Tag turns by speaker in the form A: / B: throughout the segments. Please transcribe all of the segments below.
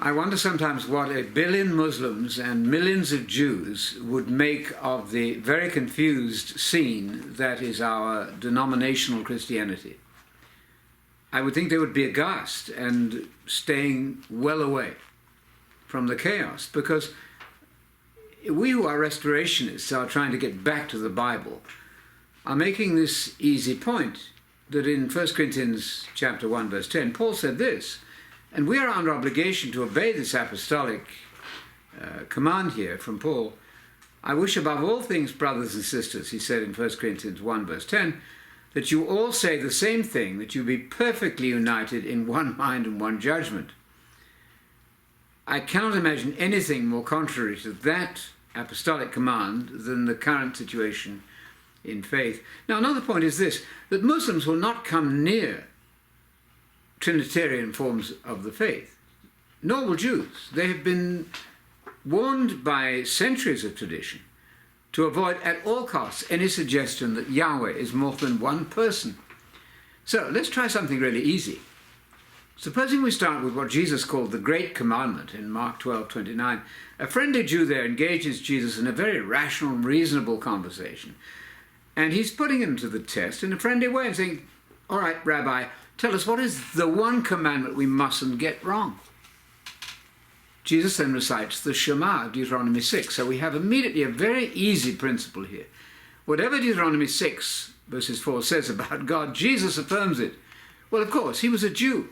A: I wonder sometimes what 1 billion Muslims and millions of Jews would make of the very confused scene that is our denominational Christianity. I would think they would be aghast and staying well away from the chaos, because we who are restorationists are trying to get back to the Bible are making this easy point that in 1 Corinthians chapter 1 verse 10, Paul said this, and we are under obligation to obey this apostolic command here from Paul. I wish above all things, brothers and sisters, he said in 1 Corinthians 1 verse 10, that you all say the same thing, that you be perfectly united in one mind and one judgment. I cannot imagine anything more contrary to that apostolic command than the current situation in faith. Now, another point is this, that Muslims will not come near Trinitarian forms of the faith, nor will Jews. They have been warned by centuries of tradition to avoid at all costs any suggestion that Yahweh is more than one person. So let's try something really easy. Supposing we start with what Jesus called the Great Commandment in Mark 12:29. A friendly Jew there engages Jesus in a very rational and reasonable conversation. And he's putting him to the test in a friendly way and saying, all right, Rabbi, tell us, what is the one commandment we mustn't get wrong? Jesus then recites the Shema of Deuteronomy 6. So we have immediately a very easy principle here. Whatever Deuteronomy 6 verses 4 says about God, Jesus affirms it. Well, of course, he was a Jew.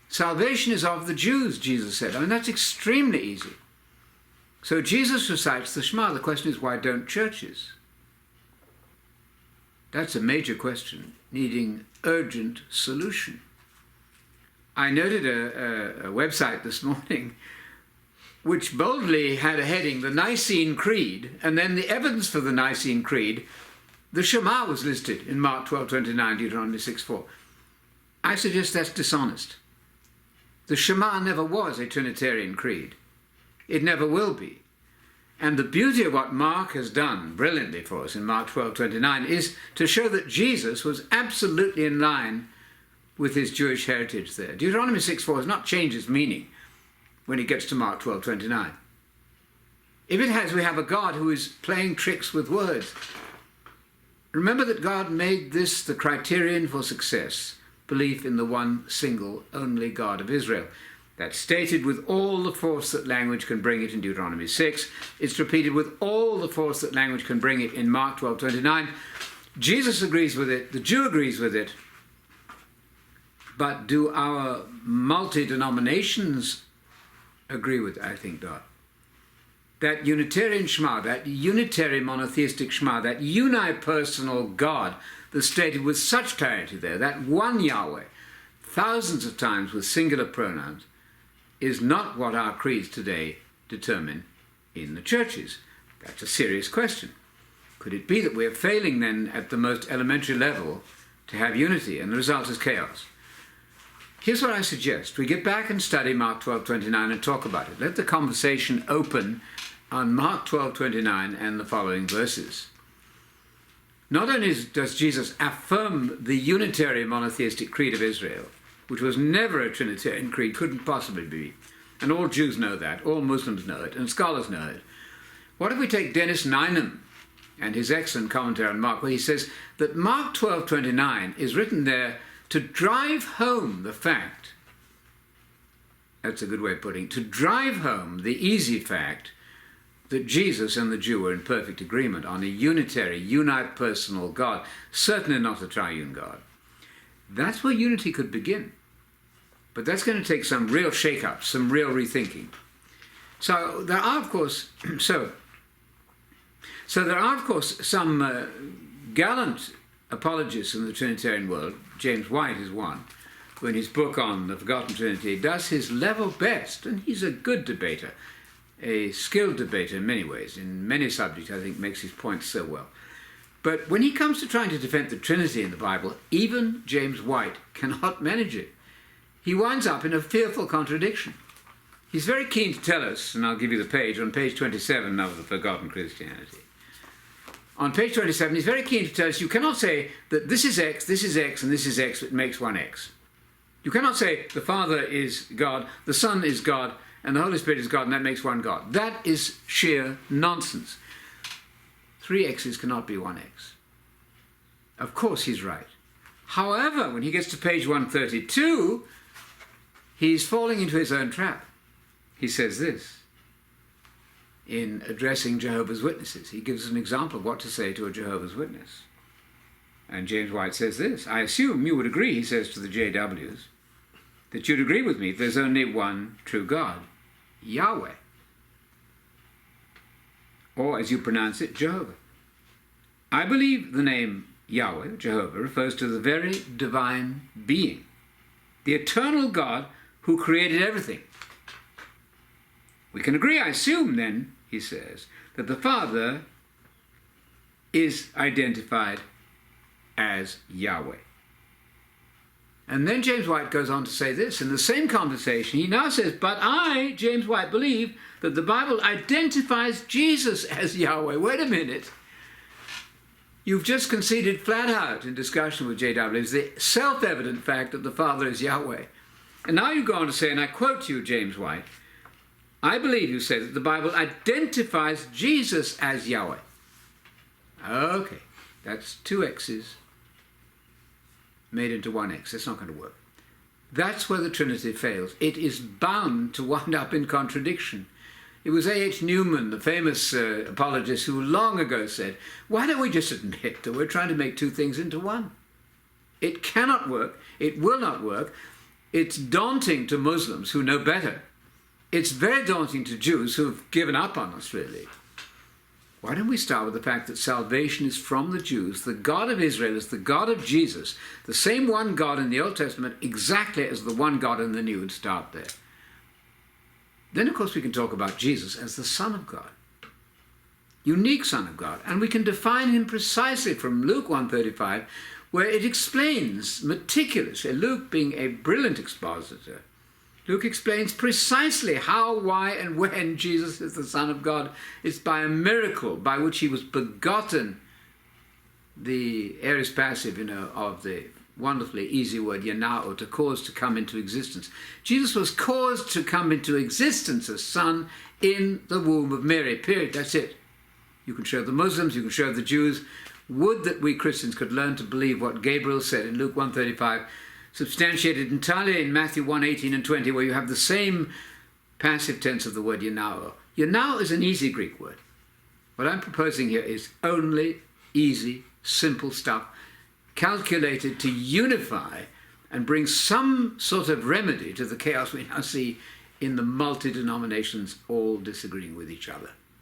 A: Salvation is of the Jews, Jesus said. I mean, that's extremely easy. So Jesus recites the Shema. The question is, why don't churches? That's a major question, needing urgent solution. I noted a website this morning which boldly had a heading, the Nicene Creed, and then the evidence for the Nicene Creed. The Shema was listed in Mark 12:29, Deuteronomy 6:4. I suggest that's dishonest. The Shema never was a Trinitarian creed. It never will be. And the beauty of what Mark has done brilliantly for us in Mark 12:29 is to show that Jesus was absolutely in line with his Jewish heritage there. Deuteronomy 6:4 has not changed its meaning when it gets to Mark 12:29. If it has, we have a God who is playing tricks with words. Remember that God made this the criterion for success, belief in the one single only God of Israel. That's stated with all the force that language can bring it in Deuteronomy 6. It's repeated with all the force that language can bring it in Mark 12:29. Jesus agrees with it, the Jew agrees with it, but do our multi-denominations agree with it? I think not. That Unitarian Shema, that unitary monotheistic Shema, that unipersonal God that's stated with such clarity there, that one Yahweh, thousands of times with singular pronouns, is not what our creeds today determine in the churches. That's a serious question. Could it be that we're failing then at the most elementary level to have unity, and the result is chaos? Here's what I suggest. We get back and study Mark 12:29 and talk about it. Let the conversation open on Mark 12:29 and the following verses. Not only does Jesus affirm the unitary monotheistic creed of Israel, which was never a Trinitarian creed, couldn't possibly be, and all Jews know that, all Muslims know it, and scholars know it. What if we take Dennis Nineham and his excellent commentary on Mark, where he says that Mark 12:29 is written there to drive home the fact, that's a good way of putting it, to drive home the easy fact that Jesus and the Jew were in perfect agreement on a unitary, unipersonal God, certainly not a triune God. That's where unity could begin. But that's going to take some real shake-ups, some real rethinking. So there are, of course, some gallant apologists in the Trinitarian world. James White is one, who in his book on the Forgotten Trinity does his level best, and he's a good debater, a skilled debater in many ways, in many subjects I think makes his points so well. But when he comes to trying to defend the Trinity in the Bible, even James White cannot manage it. He winds up in a fearful contradiction. He's very keen to tell us, and I'll give you the page, on page 27 of The Forgotten Christianity. On page 27, he's very keen to tell us you cannot say that this is X, and this is X, it makes one X. You cannot say the Father is God, the Son is God, and the Holy Spirit is God, and that makes one God. That is sheer nonsense. 3 X's cannot be 1 X. Of course he's right. However, when he gets to page 132, he's falling into his own trap. He says this in addressing Jehovah's Witnesses. He gives an example of what to say to a Jehovah's Witness. And James White says this, I assume you would agree, he says to the JWs, that you'd agree with me if there's only one true God, Yahweh. Or, as you pronounce it, Jehovah. I believe the name Yahweh, Jehovah, refers to the very divine being, the eternal God who created everything. We can agree, I assume, then, he says, that the Father is identified as Yahweh. And then James White goes on to say this, in the same conversation, he now says, but I, James White, believe that the Bible identifies Jesus as Yahweh. Wait a minute. You've just conceded flat out in discussion with JW the self-evident fact that the Father is Yahweh. And now you go on to say, and I quote you, James White, I believe, you say, that the Bible identifies Jesus as Yahweh. Okay, that's 2 X's made into 1 X. It's not going to work. That's where the Trinity fails. It is bound to wind up in contradiction. It was A.H. Newman, the famous apologist, who long ago said, why don't we just admit that we're trying to make 2 things into 1? It cannot work. It will not work. It's daunting to Muslims who know better. It's very daunting to Jews who have given up on us, really. Why don't we start with the fact that salvation is from the Jews? The God of Israel is the God of Jesus, the same one God in the Old Testament exactly as the one God in the New, and start there. Then, of course, we can talk about Jesus as the Son of God, unique Son of God, and we can define him precisely from Luke 1:35, where it explains meticulously, Luke being a brilliant expositor, Luke explains precisely how, why, and when Jesus is the Son of God. It's by a miracle by which he was begotten, the aorist passive, of the wonderfully easy word yanao, to cause to come into existence. Jesus was caused to come into existence as Son in the womb of Mary, period. That's it. You can show the Muslims, you can show the Jews. Would that we Christians could learn to believe what Gabriel said in Luke 1:35, substantiated entirely in Matthew 1:18 and 20, where you have the same passive tense of the word yanao. Yanao is an easy Greek word. What I'm proposing here is only easy, simple stuff, calculated to unify and bring some sort of remedy to the chaos we now see in the multi-denominations all disagreeing with each other.